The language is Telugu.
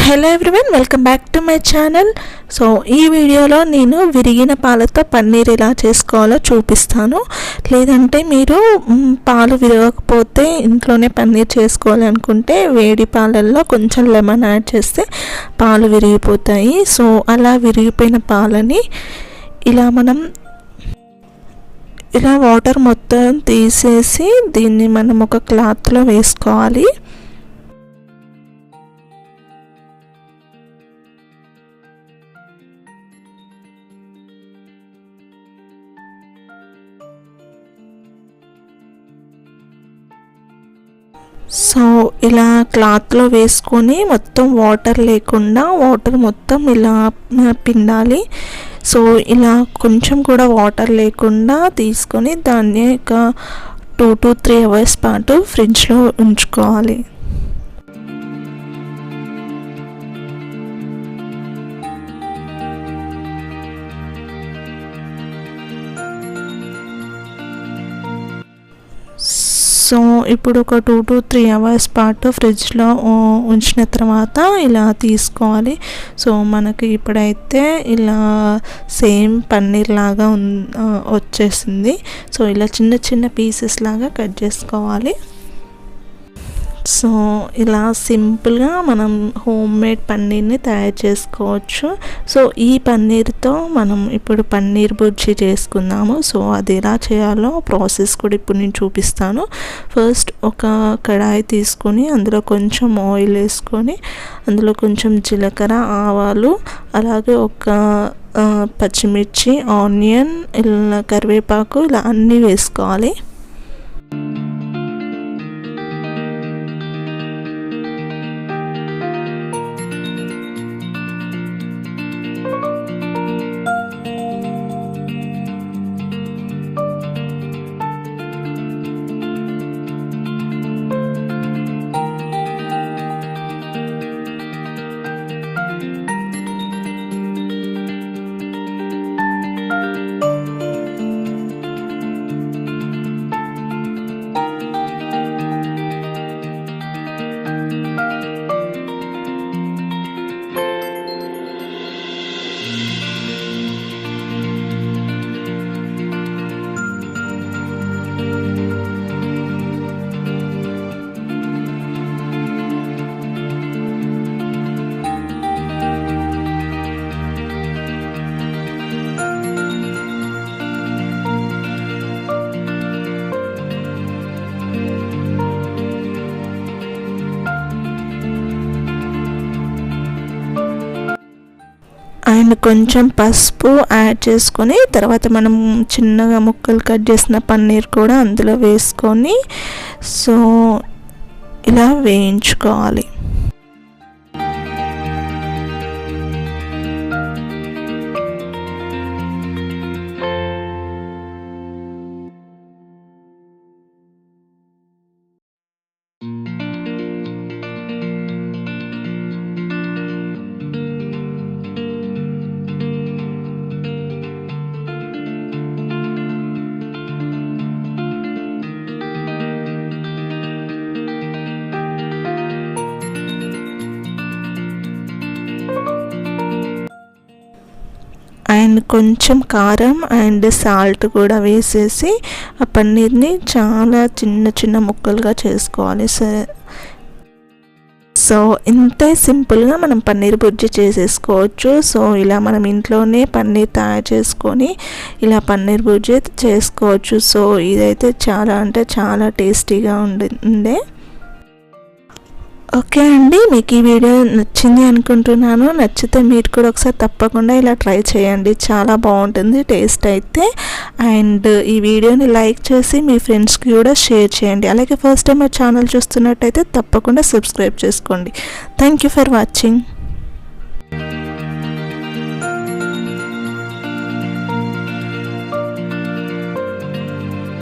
Hello everyone, welcome back to my channel. So ఈ వీడియోలో నేను విరిగిన పాలతో పన్నీర్ ఎలా చేసుకోవాలో చూపిస్తాను. లేదంటే మీరు పాలు విరగకపోతే ఇంట్లోనే పన్నీర్ చేసుకోవాలి అనుకుంటే వేడి పాలల్లో కొంచెం లెమన్ యాడ్ చేస్తే పాలు విరిగిపోతాయి. సో అలా విరిగిపోయిన పాలని ఇలా వాటర్ మొత్తం తీసేసి దీన్ని మనం ఒక క్లాత్లో వేసుకోవాలి. సో ఇలా క్లాత్లో వేసుకొని మొత్తం వాటర్ లేకుండా వాటర్ మొత్తం ఇలా పిండాలి. సో ఇలా కొంచెం కూడా వాటర్ లేకుండా తీసుకొని దాన్ని ఒక 2 to 3 hours పాటు ఫ్రిడ్జ్లో ఉంచుకోవాలి. సో ఇప్పుడు ఒక 2 to 3 hours పాటు ఫ్రిడ్జ్లో ఉంచిన తర్వాత ఇలా తీసుకోవాలి. సో మనకి ఇప్పుడైతే ఇలా సేమ్ పన్నీర్ లాగా వచ్చేసింది. సో ఇలా చిన్న చిన్న పీసెస్ లాగా కట్ చేసుకోవాలి. సో ఇలా సింపుల్గా మనం హోమ్ మేడ్ పన్నీర్ని తయారు చేసుకోవచ్చు. సో ఈ పన్నీర్తో మనం ఇప్పుడు పన్నీర్ బుర్జీ చేసుకుందాము. సో అది ఎలా చేయాలో ప్రాసెస్ కూడా ఇప్పుడు నేను చూపిస్తాను. ఫస్ట్ ఒక కడాయి తీసుకొని అందులో కొంచెం ఆయిల్ వేసుకొని అందులో కొంచెం జీలకర్ర, ఆవాలు, అలాగే ఒక పచ్చిమిర్చి, ఆనియన్, ఇలా కరివేపాకు ఇలా అన్నీ వేసుకోవాలి. అండ్ కొంచెం పసుపు యాడ్ చేసుకొని తర్వాత మనం చిన్నగా ముక్కలు కట్ చేసిన పన్నీర్ కూడా అందులో వేసుకొని సో ఇలా వేయించుకోవాలి. అండ్ కొంచెం కారం అండ్ సాల్ట్ కూడా వేసేసి ఆ పన్నీర్ని చాలా చిన్న చిన్న ముక్కలుగా చేసుకోవాలి. సో ఇంతే సింపుల్గా మనం పన్నీర్ బుర్జీ చేసేసుకోవచ్చు. సో ఇలా మనం ఇంట్లోనే పన్నీర్ తయారు చేసుకొని ఇలా పన్నీర్ బుర్జీ చేసుకోవచ్చు. సో ఇదైతే చాలా అంటే చాలా టేస్టీగా ఉండే. ఓకే అండి, మీకు ఈ వీడియో నచ్చింది అనుకుంటున్నాను. నచ్చితే మీరు కూడా ఒకసారి తప్పకుండా ఇలా ట్రై చేయండి, చాలా బాగుంటుంది టేస్ట్ అయితే. అండ్ ఈ వీడియోని లైక్ చేసి మీ ఫ్రెండ్స్కి కూడా షేర్ చేయండి. అలాగే ఫస్ట్ టైం మా ఛానల్ చూస్తున్నట్టయితే తప్పకుండా సబ్స్క్రైబ్ చేసుకోండి. Thank you for watching.